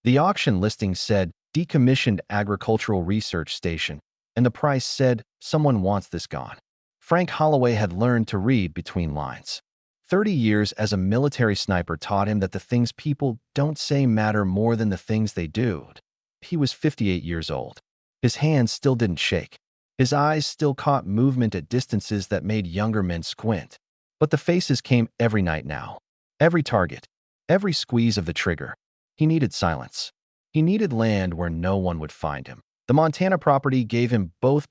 The auction listing said decommissioned agricultural research station, and the price said someone wants this gone. Frank Holloway had learned to read between lines. 30 years as a military sniper taught him that the things people don't say matter more than the things they do. He was 58 years old. His hands still didn't shake. His eyes still caught movement at distances that made younger men squint. But the faces came every night now. Every target. Every squeeze of the trigger. He needed silence. He needed land where no one would find him. The Montana property gave him both.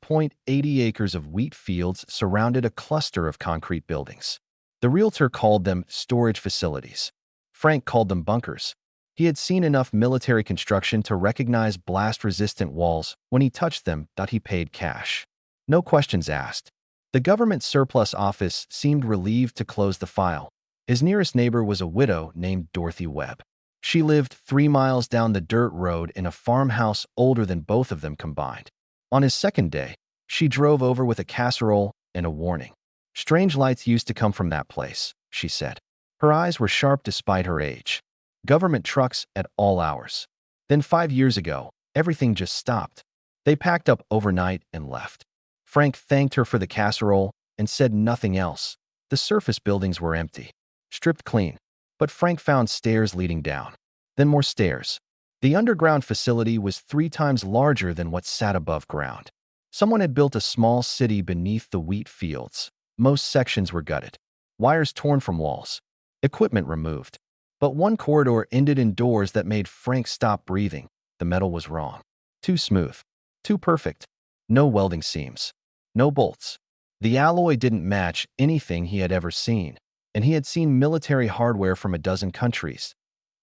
80 acres of wheat fields surrounded a cluster of concrete buildings. The realtor called them storage facilities. Frank called them bunkers. He had seen enough military construction to recognize blast-resistant walls. When he touched them, he paid cash. No questions asked. The government surplus office seemed relieved to close the file. His nearest neighbor was a widow named Dorothy Webb. She lived 3 miles down the dirt road in a farmhouse older than both of them combined. On his second day, she drove over with a casserole and a warning. Strange lights used to come from that place, she said. Her eyes were sharp despite her age. Government trucks at all hours. Then 5 years ago, everything just stopped. They packed up overnight and left. Frank thanked her for the casserole and said nothing else. The surface buildings were empty, stripped clean. But Frank found stairs leading down. Then more stairs. The underground facility was 3 times larger than what sat above ground. Someone had built a small city beneath the wheat fields. Most sections were gutted. Wires torn from walls. Equipment removed. But one corridor ended in doors that made Frank stop breathing. The metal was wrong. Too smooth. Too perfect. No welding seams. No bolts. The alloy didn't match anything he had ever seen, and he had seen military hardware from a dozen countries.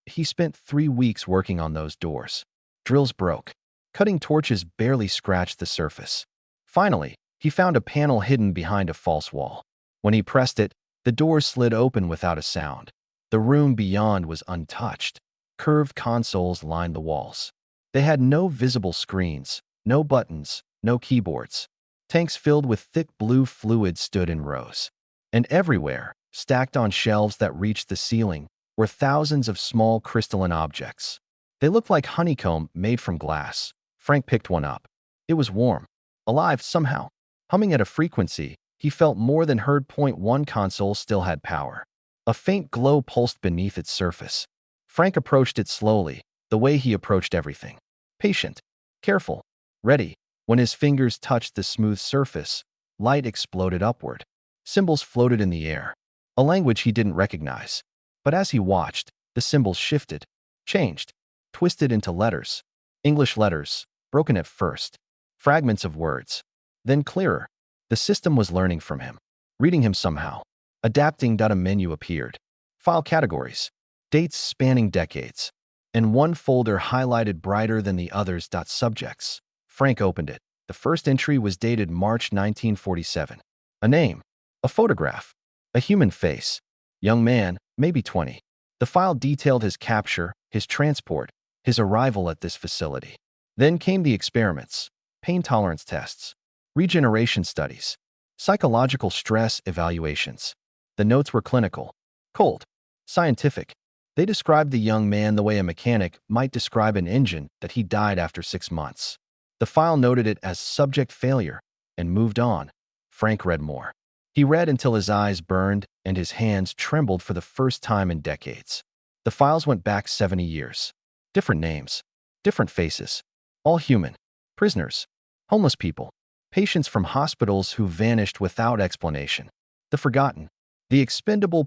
He spent 3 weeks working on those doors. Drills broke. Cutting torches barely scratched the surface. Finally, he found a panel hidden behind a false wall. When he pressed it, the door slid open without a sound. The room beyond was untouched. Curved consoles lined the walls. They had no visible screens, no buttons, no keyboards. Tanks filled with thick blue fluid stood in rows. And everywhere, stacked on shelves that reached the ceiling, were thousands of small crystalline objects. They looked like honeycomb made from glass. Frank picked one up. It was warm, alive somehow. Humming at a frequency he felt more than heard. One console still had power. A faint glow pulsed beneath its surface. Frank approached it slowly, the way he approached everything. Patient, careful, ready. When his fingers touched the smooth surface, light exploded upward. Symbols floated in the air, a language he didn't recognize. But as he watched, the symbols shifted, changed, twisted into letters. English letters, broken at first. Fragments of words. Then clearer. The system was learning from him, reading him somehow. Adapting. A menu appeared. File categories. Dates spanning decades. And one folder highlighted brighter than the others. Subjects. Frank opened it. The first entry was dated March 1947. A name. A photograph. A human face. Young man, maybe 20. The file detailed his capture, his transport, his arrival at this facility. Then came the experiments. Pain tolerance tests. Regeneration studies. Psychological stress evaluations. The notes were clinical, cold, scientific. They described the young man the way a mechanic might describe an engine that he died after 6 months. The file noted it as subject failure and moved on. Frank read more. He read until his eyes burned and his hands trembled for the first time in decades. The files went back 70 years. Different names, different faces, all human. Prisoners, homeless people, patients from hospitals who vanished without explanation. The forgotten. The expendable.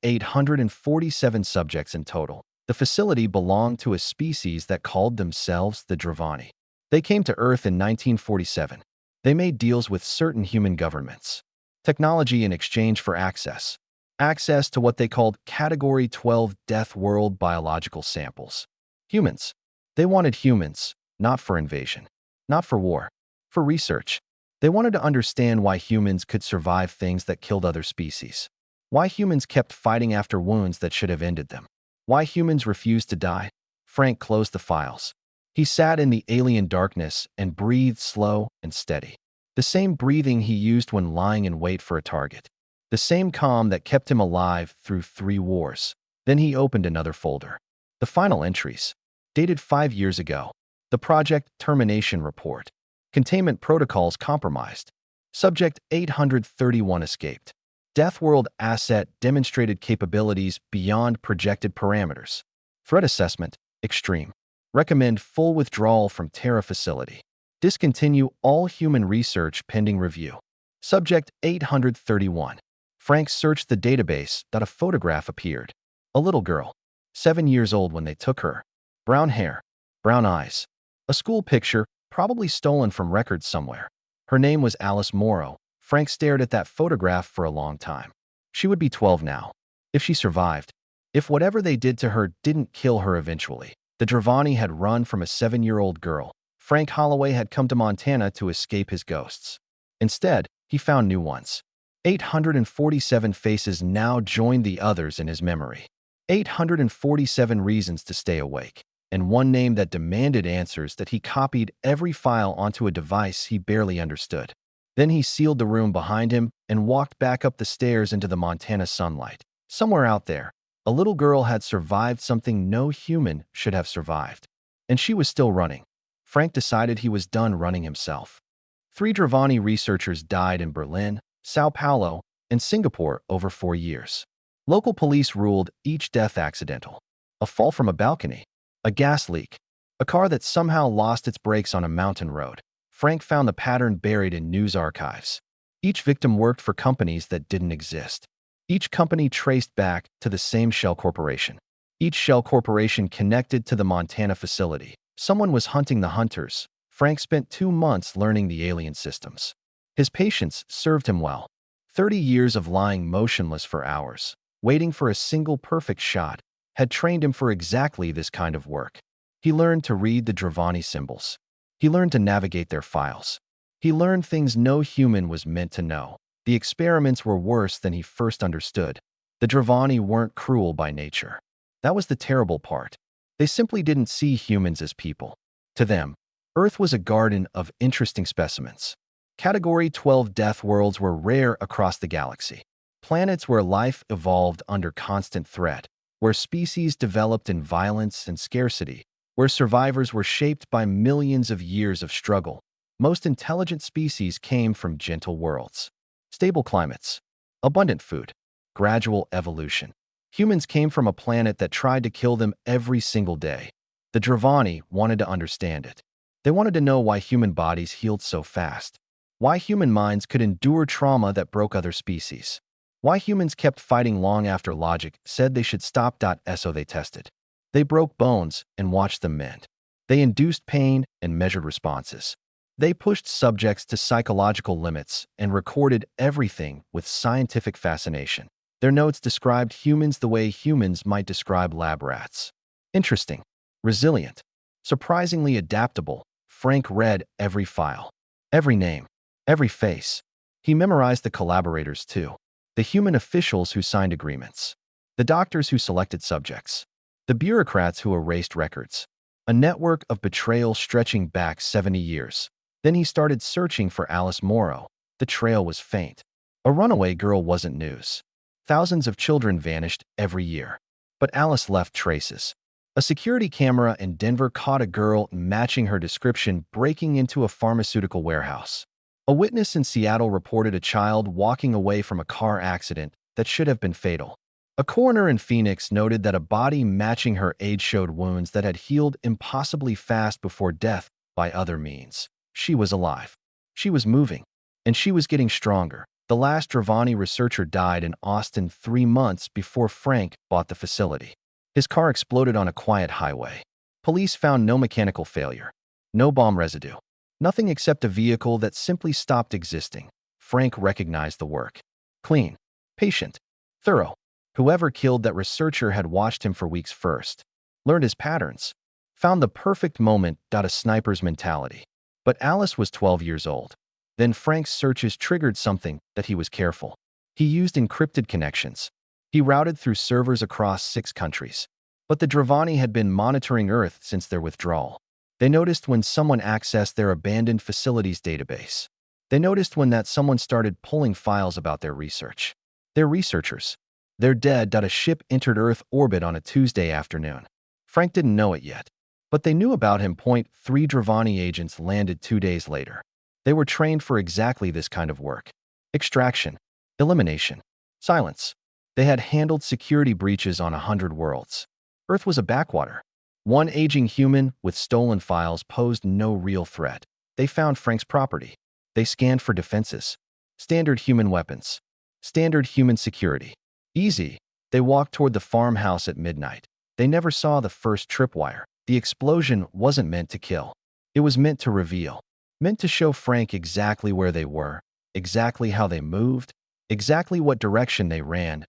847 subjects in total. The facility belonged to a species that called themselves the Dravani. They came to Earth in 1947. They made deals with certain human governments. Technology in exchange for access. Access to what they called Category 12 deathworld biological samples. Humans. They wanted humans, not for invasion, not for war, for research. They wanted to understand why humans could survive things that killed other species. Why humans kept fighting after wounds that should have ended them. Why humans refused to die. Frank closed the files. He sat in the alien darkness and breathed slow and steady. The same breathing he used when lying in wait for a target. The same calm that kept him alive through 3 wars. Then he opened another folder. The final entries. Dated 5 years ago. The project termination report. Containment protocols compromised. Subject 831 escaped. Deathworld asset demonstrated capabilities beyond projected parameters. Threat assessment, extreme. Recommend full withdrawal from Terra facility. Discontinue all human research pending review. Subject 831. Frank searched the database. A photograph appeared. A little girl. 7 years old when they took her. Brown hair. Brown eyes. A school picture, probably stolen from records somewhere. Her name was Alice Morrow. Frank stared at that photograph for a long time. She would be 12 now. If she survived. If whatever they did to her didn't kill her eventually. The Dravani had run from a 7-year-old girl. Frank Holloway had come to Montana to escape his ghosts. Instead, he found new ones. 847 faces now joined the others in his memory. 847 reasons to stay awake. And one name that demanded answers that he copied every file onto a device he barely understood. Then he sealed the room behind him and walked back up the stairs into the Montana sunlight. Somewhere out there, a little girl had survived something no human should have survived. And she was still running. Frank decided he was done running himself. 3 Dravani researchers died in Berlin, Sao Paulo, and Singapore over 4 years. Local police ruled each death accidental. A fall from a balcony. A gas leak. A car that somehow lost its brakes on a mountain road. Frank found the pattern buried in news archives. Each victim worked for companies that didn't exist. Each company traced back to the same shell corporation. Each shell corporation connected to the Montana facility. Someone was hunting the hunters. Frank spent 2 months learning the alien systems. His patience served him well. 30 years of lying motionless for hours, waiting for a single perfect shot, had trained him for exactly this kind of work. He learned to read the Dravani symbols. He learned to navigate their files. He learned things no human was meant to know. The experiments were worse than he first understood. The Dravani weren't cruel by nature. That was the terrible part. They simply didn't see humans as people. To them, Earth was a garden of interesting specimens. Category 12 death worlds were rare across the galaxy. Planets where life evolved under constant threat, where species developed in violence and scarcity, where survivors were shaped by millions of years of struggle. Most intelligent species came from gentle worlds. Stable climates, abundant food, gradual evolution. Humans came from a planet that tried to kill them every single day. The Dravani wanted to understand it. They wanted to know why human bodies healed so fast, why human minds could endure trauma that broke other species, why humans kept fighting long after logic said they should stop. So they tested. They broke bones and watched them mend. They induced pain and measured responses. They pushed subjects to psychological limits and recorded everything with scientific fascination. Their notes described humans the way humans might describe lab rats. Interesting, resilient, surprisingly adaptable. Frank read every file, every name, every face. He memorized the collaborators too. The human officials who signed agreements. The doctors who selected subjects. The bureaucrats who erased records. A network of betrayal stretching back 70 years. Then he started searching for Alice Morrow. The trail was faint. A runaway girl wasn't news. Thousands of children vanished every year. But Alice left traces. A security camera in Denver caught a girl matching her description breaking into a pharmaceutical warehouse. A witness in Seattle reported a child walking away from a car accident that should have been fatal. A coroner in Phoenix noted that a body matching her age showed wounds that had healed impossibly fast before death by other means. She was alive. She was moving. And she was getting stronger. The last Dravani researcher died in Austin 3 months before Frank bought the facility. His car exploded on a quiet highway. Police found no mechanical failure. No bomb residue. Nothing except a vehicle that simply stopped existing. Frank recognized the work. Clean. Patient. Thorough. Whoever killed that researcher had watched him for weeks first. Learned his patterns. Found the perfect moment. A sniper's mentality. But Alice was 12 years old. Then Frank's searches triggered something that he was careful. He used encrypted connections. He routed through servers across 6 countries. But the Dravani had been monitoring Earth since their withdrawal. They noticed when someone accessed their abandoned facilities database. They noticed when that someone started pulling files about their research. Their researchers. They're dead. A ship entered Earth orbit on a Tuesday afternoon. Frank didn't know it yet. But they knew about him. Three Dravani agents landed 2 days later. They were trained for exactly this kind of work. Extraction, elimination, silence. They had handled security breaches on 100 worlds. Earth was a backwater. One aging human with stolen files posed no real threat. They found Frank's property. They scanned for defenses. Standard human weapons. Standard human security. Easy. They walked toward the farmhouse at midnight. They never saw the first tripwire. The explosion wasn't meant to kill. It was meant to reveal. Meant to show Frank exactly where they were, exactly how they moved, exactly what direction they ran.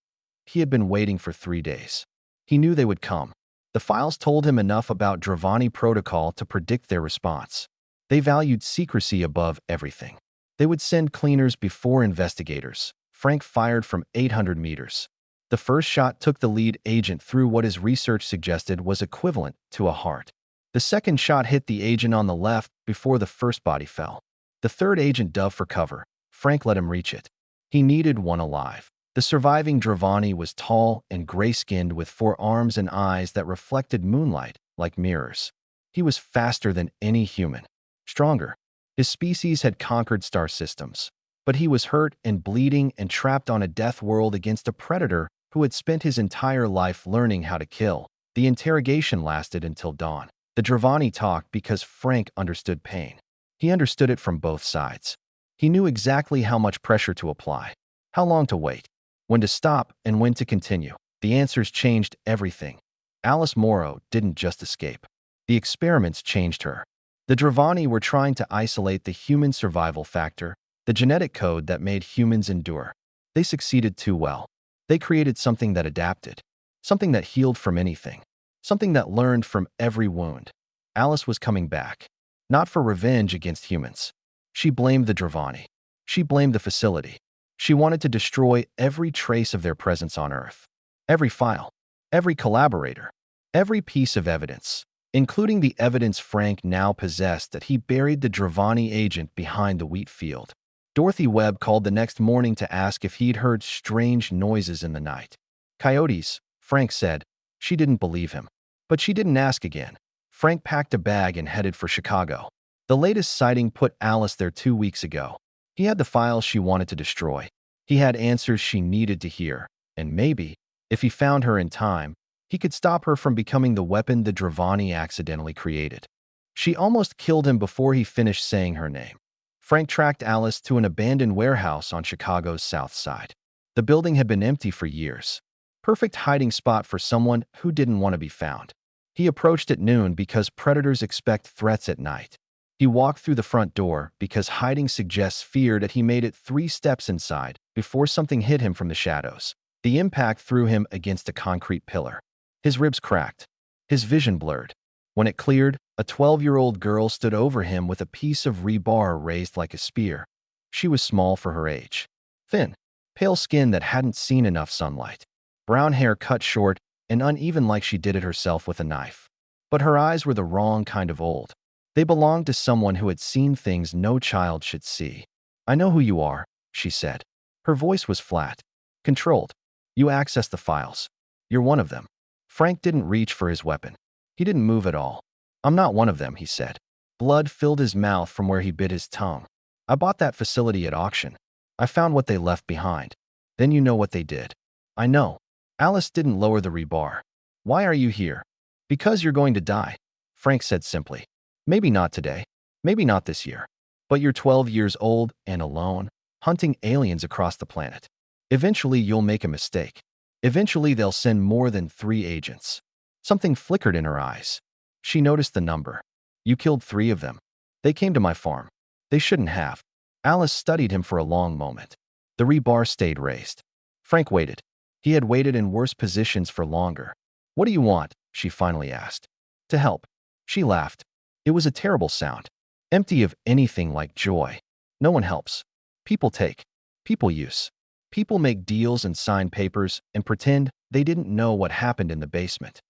He had been waiting for 3 days. He knew they would come. The files told him enough about Dravani protocol to predict their response. They valued secrecy above everything. They would send cleaners before investigators. Frank fired from 800 meters. The first shot took the lead agent through what his research suggested was equivalent to a heart. The second shot hit the agent on the left before the first body fell. The third agent dove for cover. Frank let him reach it. He needed one alive. The surviving Dravani was tall and gray-skinned with 4 arms and eyes that reflected moonlight like mirrors. He was faster than any human. Stronger. His species had conquered star systems. But he was hurt and bleeding and trapped on a death world against a predator who had spent his entire life learning how to kill. The interrogation lasted until dawn. The Dravani talked because Frank understood pain. He understood it from both sides. He knew exactly how much pressure to apply, how long to wait, when to stop, and when to continue. The answers changed everything. Alice Morrow didn't just escape. The experiments changed her. The Dravani were trying to isolate the human survival factor, the genetic code that made humans endure. They succeeded too well. They created something that adapted, something that healed from anything, something that learned from every wound. Alice was coming back, not for revenge against humans. She blamed the Dravani. She blamed the facility. She wanted to destroy every trace of their presence on Earth. Every file, every collaborator, every piece of evidence, including the evidence Frank now possessed that he buried the Dravani agent behind the wheat field. Dorothy Webb called the next morning to ask if he'd heard strange noises in the night. Coyotes, Frank said. She didn't believe him. But she didn't ask again. Frank packed a bag and headed for Chicago. The latest sighting put Alice there 2 weeks ago. He had the files she wanted to destroy. He had answers she needed to hear. And maybe, if he found her in time, he could stop her from becoming the weapon the Dravani accidentally created. She almost killed him before he finished saying her name. Frank tracked Alice to an abandoned warehouse on Chicago's south side. The building had been empty for years. Perfect hiding spot for someone who didn't want to be found. He approached at noon because predators expect threats at night. He walked through the front door because hiding suggests fear that he made it 3 steps inside before something hit him from the shadows. The impact threw him against a concrete pillar. His ribs cracked. His vision blurred. When it cleared, a 12-year-old girl stood over him with a piece of rebar raised like a spear. She was small for her age. Thin, pale skin that hadn't seen enough sunlight. Brown hair cut short and uneven like she did it herself with a knife. But her eyes were the wrong kind of old. They belonged to someone who had seen things no child should see. "I know who you are," she said. Her voice was flat, controlled. "You access the files. You're one of them." Frank didn't reach for his weapon. He didn't move at all. "I'm not one of them," he said. Blood filled his mouth from where he bit his tongue. "I bought that facility at auction. I found what they left behind. Then you know what they did." "I know." Alice didn't lower the rebar. "Why are you here?" "Because you're going to die," Frank said simply. "Maybe not today. Maybe not this year. But you're 12 years old and alone, hunting aliens across the planet. Eventually you'll make a mistake. Eventually they'll send more than 3 agents." Something flickered in her eyes. She noticed the number. "You killed 3 of them. They came to my farm. They shouldn't have." Alice studied him for a long moment. The rebar stayed raised. Frank waited. He had waited in worse positions for longer. "What do you want?" she finally asked. "To help." She laughed. It was a terrible sound, empty of anything like joy. No one helps. People take. People use. People make deals and sign papers and pretend they didn't know what happened in the basement.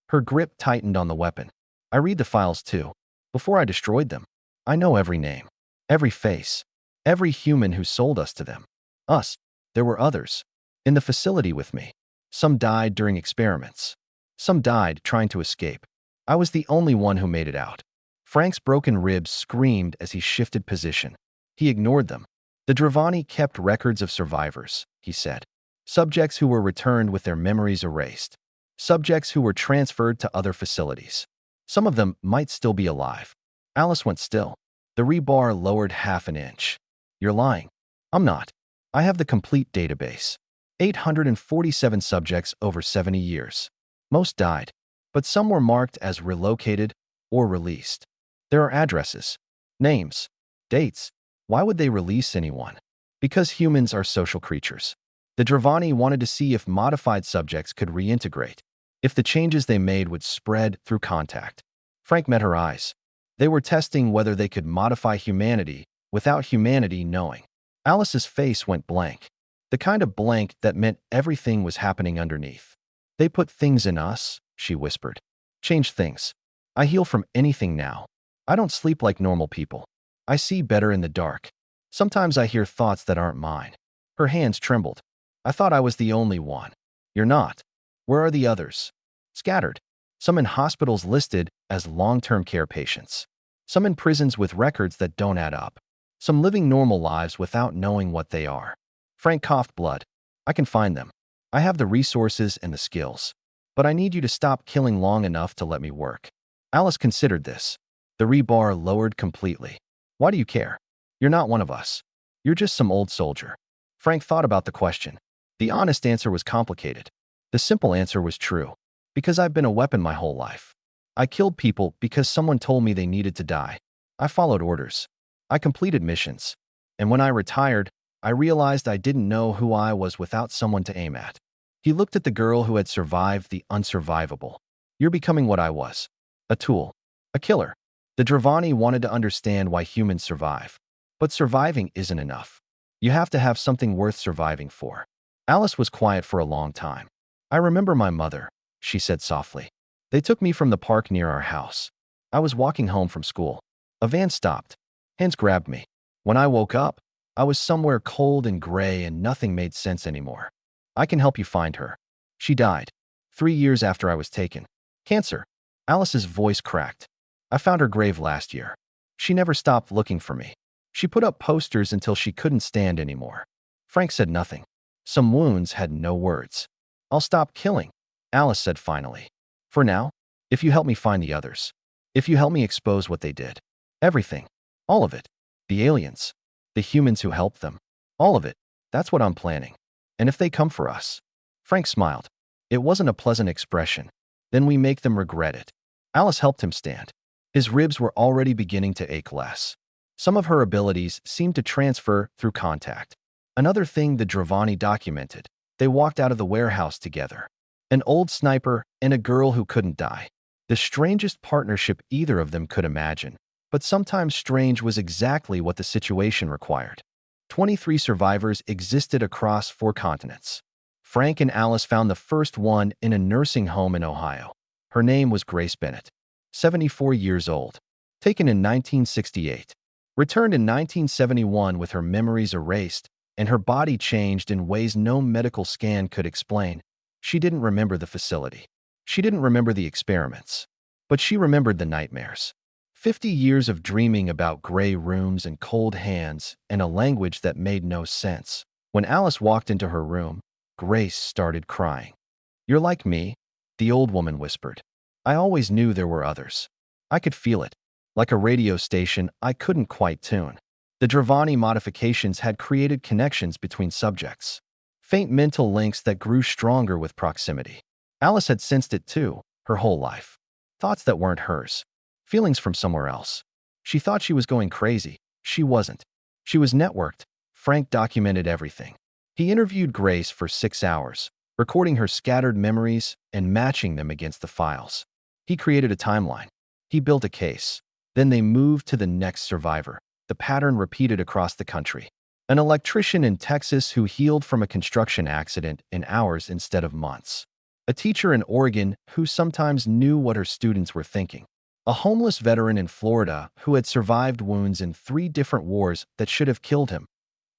Her grip tightened on the weapon. "I read the files too. Before I destroyed them. I know every name, every face, every human who sold us to them. Us. There were others. In the facility with me. Some died during experiments. Some died trying to escape. I was the only one who made it out. Frank's broken ribs screamed as he shifted position. He ignored them. The Dravani kept records of survivors, he said. Subjects who were returned with their memories erased. Subjects who were transferred to other facilities. Some of them might still be alive. Alice went still. The rebar lowered half an inch. You're lying. I'm not. I have the complete database. 847 subjects over 70 years. Most died, but some were marked as relocated or released. There are addresses, names, dates. Why would they release anyone? Because humans are social creatures. The Dravani wanted to see if modified subjects could reintegrate, if the changes they made would spread through contact. Frank met her eyes. They were testing whether they could modify humanity without humanity knowing. Alice's face went blank. The kind of blank that meant everything was happening underneath. They put things in us, she whispered. Change things. I heal from anything now. I don't sleep like normal people. I see better in the dark. Sometimes I hear thoughts that aren't mine. Her hands trembled. I thought I was the only one. You're not. Where are the others? Scattered. Some in hospitals listed as long-term care patients. Some in prisons with records that don't add up. Some living normal lives without knowing what they are. Frank coughed blood. I can find them. I have the resources and the skills. But I need you to stop killing long enough to let me work. Alice considered this. The rebar lowered completely. Why do you care? You're not one of us. You're just some old soldier. Frank thought about the question. The honest answer was complicated. The simple answer was true. Because I've been a weapon my whole life. I killed people because someone told me they needed to die. I followed orders. I completed missions. And when I retired, I realized I didn't know who I was without someone to aim at. He looked at the girl who had survived the unsurvivable. You're becoming what I was. A tool. A killer. The Dravani wanted to understand why humans survive. But surviving isn't enough. You have to have something worth surviving for. Alice was quiet for a long time. I remember my mother, she said softly. They took me from the park near our house. I was walking home from school. A van stopped. Hands grabbed me. When I woke up, I was somewhere cold and gray and nothing made sense anymore. I can help you find her. She died. 3 years after I was taken. Cancer. Alice's voice cracked. I found her grave last year. She never stopped looking for me. She put up posters until she couldn't stand anymore. Frank said nothing. Some wounds had no words. I'll stop killing, Alice said finally. For now, if you help me find the others. If you help me expose what they did. Everything. All of it. The aliens. The humans who helped them. All of it. That's what I'm planning. And if they come for us. Frank smiled. It wasn't a pleasant expression. Then we make them regret it. Alice helped him stand. His ribs were already beginning to ache less. Some of her abilities seemed to transfer through contact. Another thing the Dravani documented. They walked out of the warehouse together. An old sniper and a girl who couldn't die. The strangest partnership either of them could imagine. But sometimes strange was exactly what the situation required. 23 survivors existed across 4 continents. Frank and Alice found the first one in a nursing home in Ohio. Her name was Grace Bennett, 74 years old. Taken in 1968. Returned in 1971 with her memories erased and her body changed in ways no medical scan could explain. She didn't remember the facility. She didn't remember the experiments. But she remembered the nightmares. 50 years of dreaming about gray rooms and cold hands and a language that made no sense. When Alice walked into her room, Grace started crying. You're like me, the old woman whispered. I always knew there were others. I could feel it. Like a radio station I couldn't quite tune. The Dravani modifications had created connections between subjects. Faint mental links that grew stronger with proximity. Alice had sensed it too, her whole life. Thoughts that weren't hers. Feelings from somewhere else. She thought she was going crazy. She wasn't. She was networked. Frank documented everything. He interviewed Grace for 6 hours, recording her scattered memories and matching them against the files. He created a timeline. He built a case. Then they moved to the next survivor. The pattern repeated across the country. An electrician in Texas who healed from a construction accident in hours instead of months. A teacher in Oregon who sometimes knew what her students were thinking. A homeless veteran in Florida who had survived wounds in 3 different wars that should have killed him.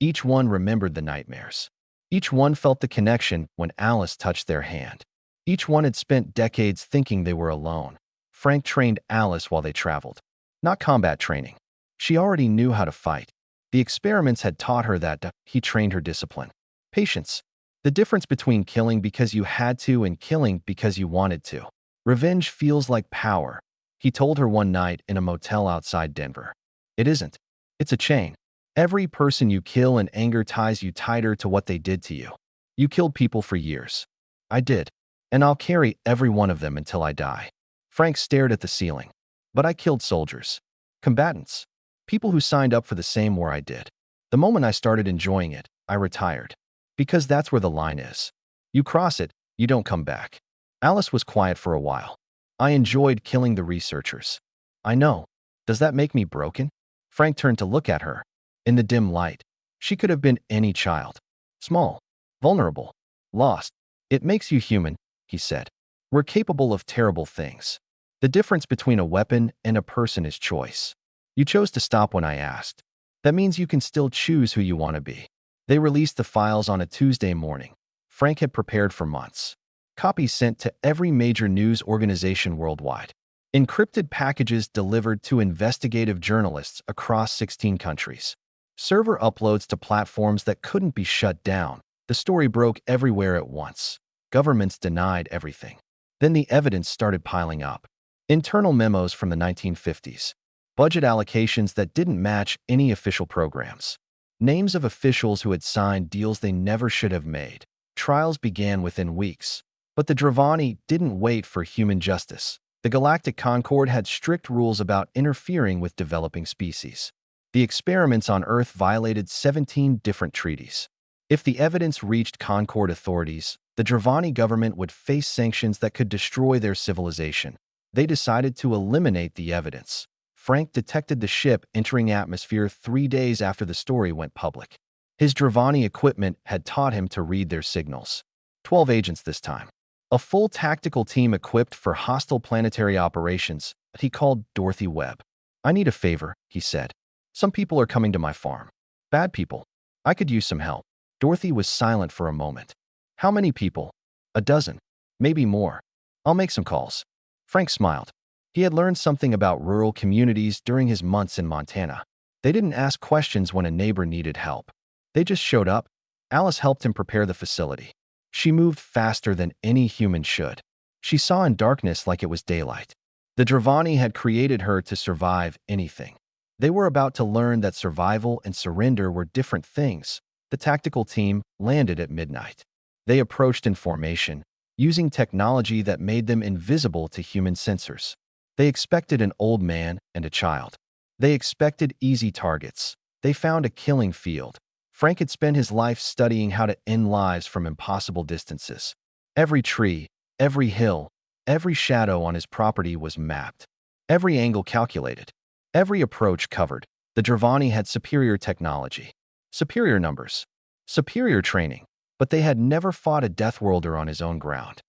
Each one remembered the nightmares. Each one felt the connection when Alice touched their hand. Each one had spent decades thinking they were alone. Frank trained Alice while they traveled. Not combat training. She already knew how to fight. The experiments had taught her that. He trained her discipline. Patience. The difference between killing because you had to and killing because you wanted to. Revenge feels like power, he told her one night in a motel outside Denver. It isn't. It's a chain. Every person you kill in anger ties you tighter to what they did to you. You killed people for years. I did. And I'll carry every one of them until I die. Frank stared at the ceiling. But I killed soldiers. Combatants. People who signed up for the same war I did. The moment I started enjoying it, I retired. Because that's where the line is. You cross it, you don't come back. Alice was quiet for a while. I enjoyed killing the researchers. I know. Does that make me broken? Frank turned to look at her. In the dim light, she could have been any child. Small, vulnerable, lost. It makes you human, he said. We're capable of terrible things. The difference between a weapon and a person is choice. You chose to stop when I asked. That means you can still choose who you want to be. They released the files on a Tuesday morning. Frank had prepared for months. Copies sent to every major news organization worldwide. Encrypted packages delivered to investigative journalists across 16 countries. Server uploads to platforms that couldn't be shut down. The story broke everywhere at once. Governments denied everything. Then the evidence started piling up. Internal memos from the 1950s. Budget allocations that didn't match any official programs. Names of officials who had signed deals they never should have made. Trials began within weeks. But the Dravani didn't wait for human justice. The Galactic Concord had strict rules about interfering with developing species. The experiments on Earth violated 17 different treaties. If the evidence reached Concord authorities, the Dravani government would face sanctions that could destroy their civilization. They decided to eliminate the evidence. Frank detected the ship entering atmosphere 3 days after the story went public. His Dravani equipment had taught him to read their signals. 12 agents this time. A full tactical team equipped for hostile planetary operations that he called Dorothy Webb. I need a favor, he said. Some people are coming to my farm. Bad people. I could use some help. Dorothy was silent for a moment. How many people? A dozen. Maybe more. I'll make some calls. Frank smiled. He had learned something about rural communities during his months in Montana. They didn't ask questions when a neighbor needed help. They just showed up. Alice helped him prepare the facility. She moved faster than any human should. She saw in darkness like it was daylight. The Dravani had created her to survive anything. They were about to learn that survival and surrender were different things. The tactical team landed at midnight. They approached in formation, using technology that made them invisible to human sensors. They expected an old man and a child. They expected easy targets. They found a killing field. Frank had spent his life studying how to end lives from impossible distances. Every tree, every hill, every shadow on his property was mapped. Every angle calculated. Every approach covered. The Dravani had superior technology. Superior numbers. Superior training. But they had never fought a deathworlder on his own ground.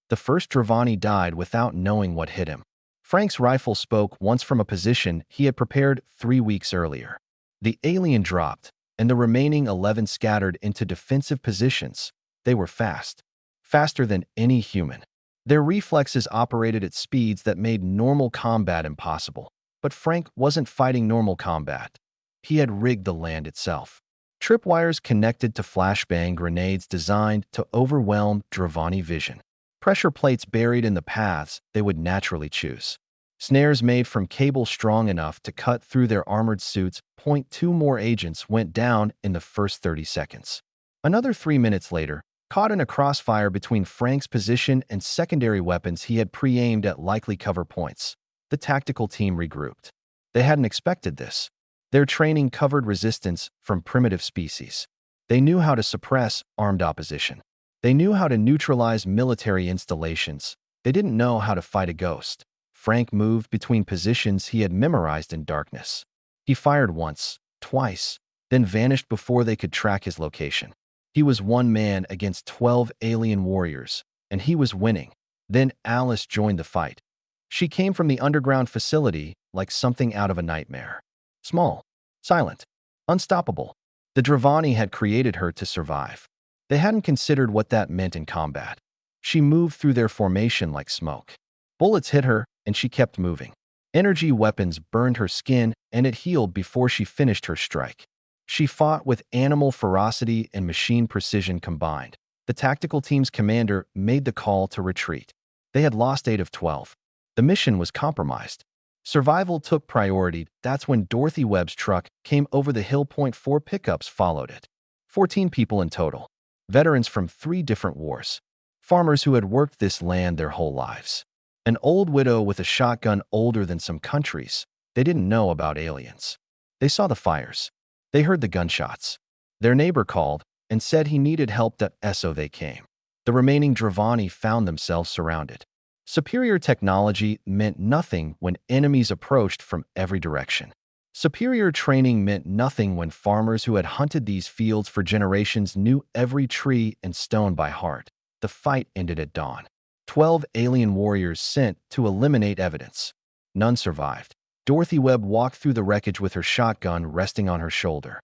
The first Dravani died without knowing what hit him. Frank's rifle spoke once from a position he had prepared 3 weeks earlier. The alien dropped, and the remaining 11 scattered into defensive positions. They were fast. Faster than any human. Their reflexes operated at speeds that made normal combat impossible. But Frank wasn't fighting normal combat. He had rigged the land itself. Tripwires connected to flashbang grenades designed to overwhelm Dravani vision. Pressure plates buried in the paths they would naturally choose. Snares made from cable strong enough to cut through their armored suits. 2 more agents went down in the first 30 seconds. Another 3 minutes later, caught in a crossfire between Frank's position and secondary weapons he had pre-aimed at likely cover points. The tactical team regrouped. They hadn't expected this. Their training covered resistance from primitive species. They knew how to suppress armed opposition. They knew how to neutralize military installations. They didn't know how to fight a ghost. Frank moved between positions he had memorized in darkness. He fired once, twice, then vanished before they could track his location. He was one man against 12 alien warriors, and he was winning. Then Alice joined the fight. She came from the underground facility like something out of a nightmare. Small, silent, unstoppable. The Dravani had created her to survive. They hadn't considered what that meant in combat. She moved through their formation like smoke. Bullets hit her, and she kept moving. Energy weapons burned her skin, and it healed before she finished her strike. She fought with animal ferocity and machine precision combined. The tactical team's commander made the call to retreat. They had lost 8 of 12. The mission was compromised. Survival took priority. That's when Dorothy Webb's truck came over the hill. 4 pickups followed it. 14 people in total. Veterans from 3 different wars. Farmers who had worked this land their whole lives. An old widow with a shotgun older than some countries. They didn't know about aliens. They saw the fires. They heard the gunshots. Their neighbor called and said he needed help. So they came. The remaining Dravani found themselves surrounded. Superior technology meant nothing when enemies approached from every direction. Superior training meant nothing when farmers who had hunted these fields for generations knew every tree and stone by heart. The fight ended at dawn. 12 alien warriors sent to eliminate evidence. None survived. Dorothy Webb walked through the wreckage with her shotgun resting on her shoulder.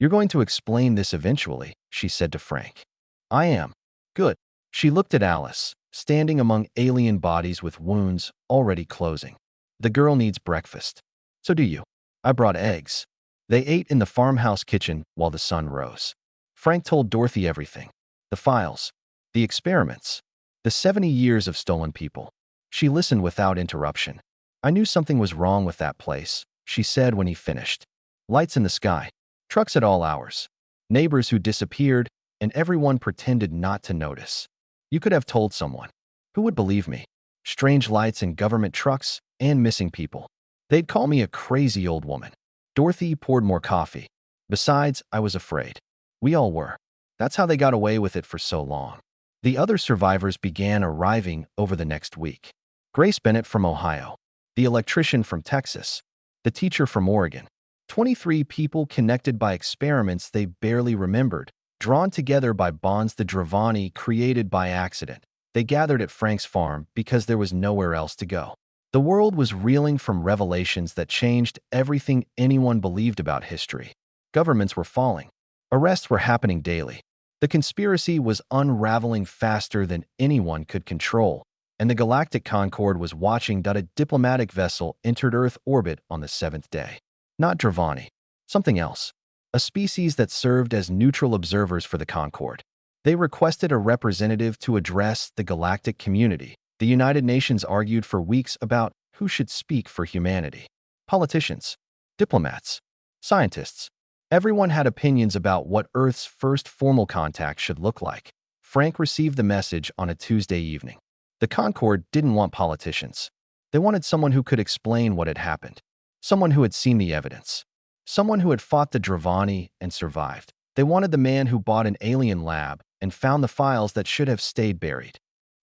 "You're going to explain this eventually," she said to Frank. "I am." "Good." She looked at Alice, standing among alien bodies with wounds already closing. "The girl needs breakfast. So do you." "I brought eggs." They ate in the farmhouse kitchen while the sun rose. Frank told Dorothy everything. The files. The experiments. The 70 years of stolen people. She listened without interruption. "I knew something was wrong with that place," she said when he finished. "Lights in the sky. Trucks at all hours. Neighbors who disappeared, and everyone pretended not to notice. You could have told someone. Who would believe me? Strange lights in government trucks and missing people. They'd call me a crazy old woman." Dorothy poured more coffee. "Besides, I was afraid. We all were. That's how they got away with it for so long." The other survivors began arriving over the next week. Grace Bennett from Ohio. The electrician from Texas. The teacher from Oregon. 23 people connected by experiments they barely remembered, drawn together by bonds the Dravani created by accident. They gathered at Frank's farm because there was nowhere else to go. The world was reeling from revelations that changed everything anyone believed about history. Governments were falling. Arrests were happening daily. The conspiracy was unraveling faster than anyone could control, and the Galactic Concorde was watching. A diplomatic vessel entered Earth orbit on the 7th day. Not Dravani. Something else. A species that served as neutral observers for the Concorde. They requested a representative to address the galactic community. The United Nations argued for weeks about who should speak for humanity. Politicians. Diplomats. Scientists. Everyone had opinions about what Earth's first formal contact should look like. Frank received the message on a Tuesday evening. The Concorde didn't want politicians. They wanted someone who could explain what had happened. Someone who had seen the evidence. Someone who had fought the Dravani and survived. They wanted the man who bought an alien lab and found the files that should have stayed buried.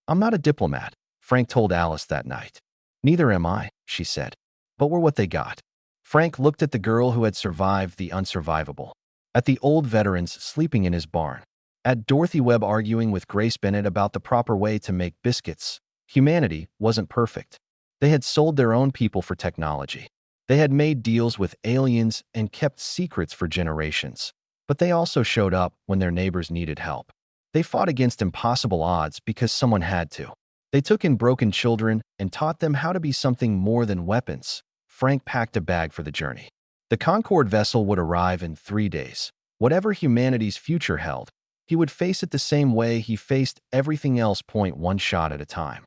"I'm not a diplomat," Frank told Alice that night. "Neither am I," she said. "But we're what they got." Frank looked at the girl who had survived the unsurvivable. At the old veterans sleeping in his barn. At Dorothy Webb arguing with Grace Bennett about the proper way to make biscuits. Humanity wasn't perfect. They had sold their own people for technology. They had made deals with aliens and kept secrets for generations. But they also showed up when their neighbors needed help. They fought against impossible odds because someone had to. They took in broken children and taught them how to be something more than weapons. Frank packed a bag for the journey. The Concorde vessel would arrive in 3 days. Whatever humanity's future held, he would face it the same way he faced everything else. One shot at a time.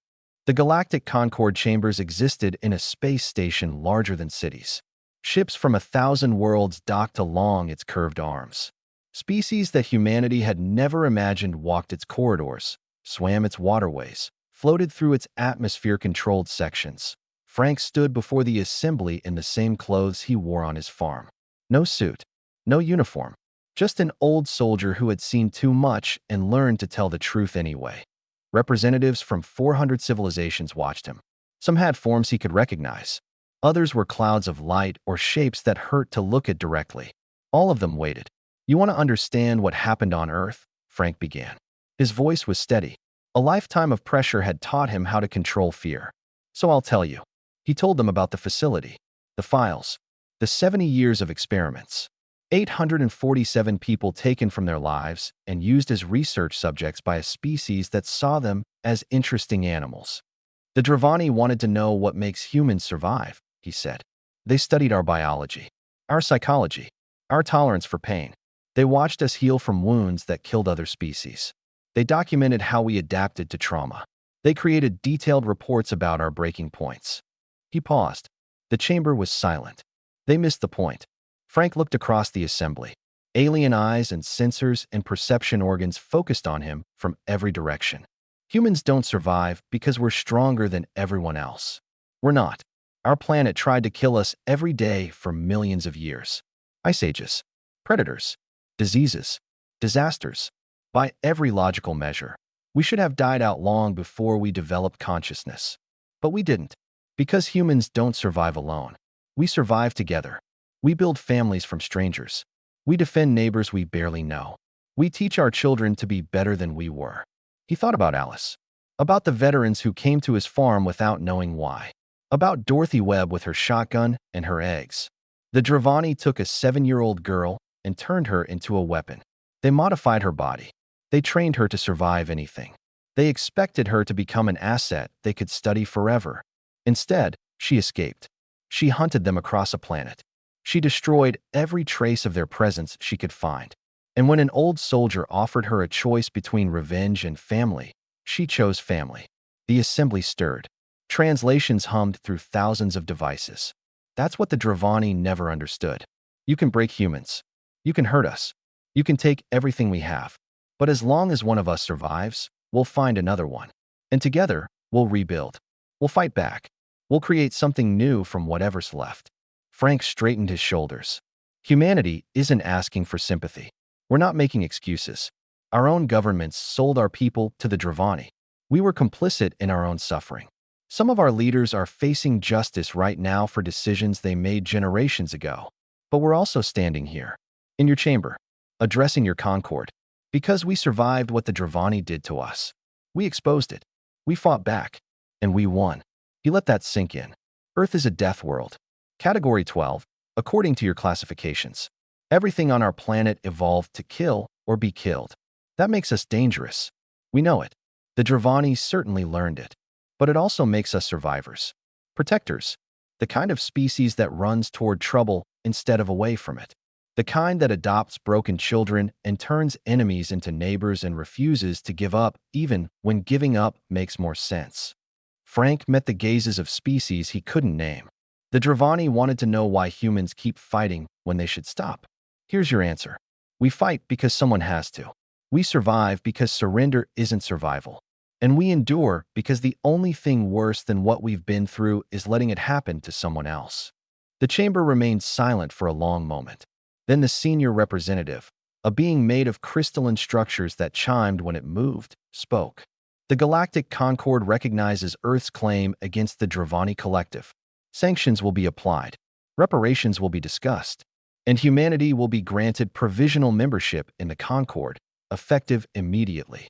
The Galactic Concorde chambers existed in a space station larger than cities. Ships from 1,000 worlds docked along its curved arms. Species that humanity had never imagined walked its corridors, swam its waterways, floated through its atmosphere-controlled sections. Frank stood before the assembly in the same clothes he wore on his farm. No suit, no uniform, just an old soldier who had seen too much and learned to tell the truth anyway. Representatives from 400 civilizations watched him. Some had forms he could recognize. Others were clouds of light or shapes that hurt to look at directly. All of them waited. "You want to understand what happened on Earth?" Frank began. His voice was steady. A lifetime of pressure had taught him how to control fear. "So I'll tell you." He told them about the facility, the files, the 70 years of experiments. 847 people taken from their lives and used as research subjects by a species that saw them as interesting animals. The Dravani wanted to know what makes humans survive, he said. They studied our biology, our psychology, our tolerance for pain. They watched us heal from wounds that killed other species. They documented how we adapted to trauma. They created detailed reports about our breaking points. He paused. The chamber was silent. They missed the point. Frank looked across the assembly. Alien eyes and sensors and perception organs focused on him from every direction. Humans don't survive because we're stronger than everyone else. We're not. Our planet tried to kill us every day for millions of years. Ice ages, predators, diseases, disasters. By every logical measure, we should have died out long before we developed consciousness. But we didn't. Because humans don't survive alone. We survive together. We build families from strangers. We defend neighbors we barely know. We teach our children to be better than we were. He thought about Alice. About the veterans who came to his farm without knowing why. About Dorothy Webb with her shotgun and her eggs. The Dravani took a 7-year-old girl and turned her into a weapon. They modified her body. They trained her to survive anything. They expected her to become an asset they could study forever. Instead, she escaped. She hunted them across a planet. She destroyed every trace of their presence she could find. And when an old soldier offered her a choice between revenge and family, she chose family. The assembly stirred. Translations hummed through thousands of devices. That's what the Dravani never understood. You can break humans. You can hurt us. You can take everything we have. But as long as one of us survives, we'll find another one. And together, we'll rebuild. We'll fight back. We'll create something new from whatever's left. Frank straightened his shoulders. Humanity isn't asking for sympathy. We're not making excuses. Our own governments sold our people to the Dravani. We were complicit in our own suffering. Some of our leaders are facing justice right now for decisions they made generations ago. But we're also standing here, in your chamber, addressing your Concord, because we survived what the Dravani did to us. We exposed it. We fought back. And we won. You let that sink in. Earth is a death world. Category 12, according to your classifications. Everything on our planet evolved to kill or be killed. That makes us dangerous. We know it. The Dravani certainly learned it. But it also makes us survivors. Protectors. The kind of species that runs toward trouble instead of away from it. The kind that adopts broken children and turns enemies into neighbors and refuses to give up even when giving up makes more sense. Frank met the gazes of species he couldn't name. The Dravani wanted to know why humans keep fighting when they should stop. Here's your answer. We fight because someone has to. We survive because surrender isn't survival. And we endure because the only thing worse than what we've been through is letting it happen to someone else. The chamber remained silent for a long moment. Then the senior representative, a being made of crystalline structures that chimed when it moved, spoke. The Galactic Concord recognizes Earth's claim against the Dravani Collective. Sanctions will be applied, reparations will be discussed, and humanity will be granted provisional membership in the Concord, effective immediately.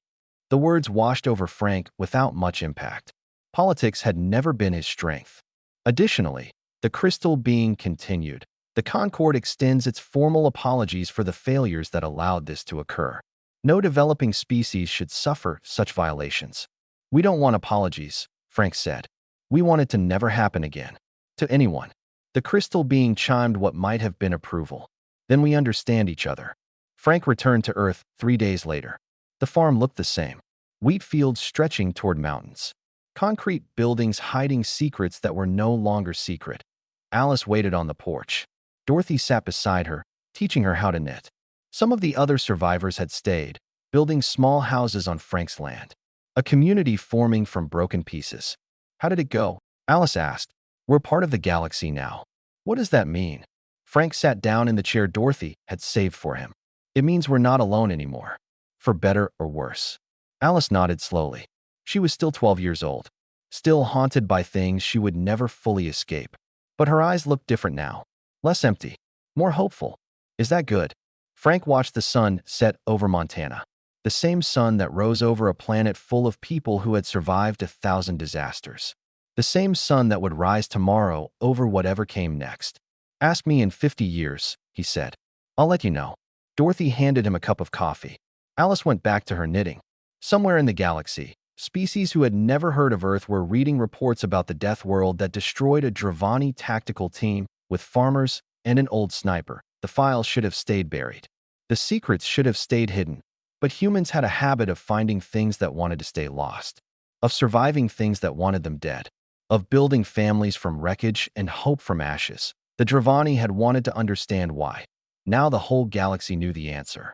The words washed over Frank without much impact. Politics had never been his strength. Additionally, the crystal being continued. The Concord extends its formal apologies for the failures that allowed this to occur. No developing species should suffer such violations. We don't want apologies, Frank said. We want it to never happen again. To anyone. The crystal being chimed what might have been approval. Then we understand each other. Frank returned to Earth 3 days later. The farm looked the same. Wheat fields stretching toward mountains. Concrete buildings hiding secrets that were no longer secret. Alice waited on the porch. Dorothy sat beside her, teaching her how to knit. Some of the other survivors had stayed, building small houses on Frank's land. A community forming from broken pieces. How did it go? Alice asked. We're part of the galaxy now. What does that mean? Frank sat down in the chair Dorothy had saved for him. It means we're not alone anymore. For better or worse. Alice nodded slowly. She was still 12 years old. Still haunted by things she would never fully escape. But her eyes looked different now. Less empty. More hopeful. Is that good? Frank watched the sun set over Montana. The same sun that rose over a planet full of people who had survived 1,000 disasters. The same sun that would rise tomorrow over whatever came next. Ask me in 50 years, he said. I'll let you know. Dorothy handed him a cup of coffee. Alice went back to her knitting. Somewhere in the galaxy, Species who had never heard of Earth were reading reports about the death world that destroyed a Dravani tactical team with farmers and an old sniper. The files should have stayed buried. The secrets should have stayed hidden. But humans had a habit of finding things that wanted to stay lost, of surviving things that wanted them dead, of building families from wreckage and hope from ashes. The Dravani had wanted to understand why. Now the whole galaxy knew the answer.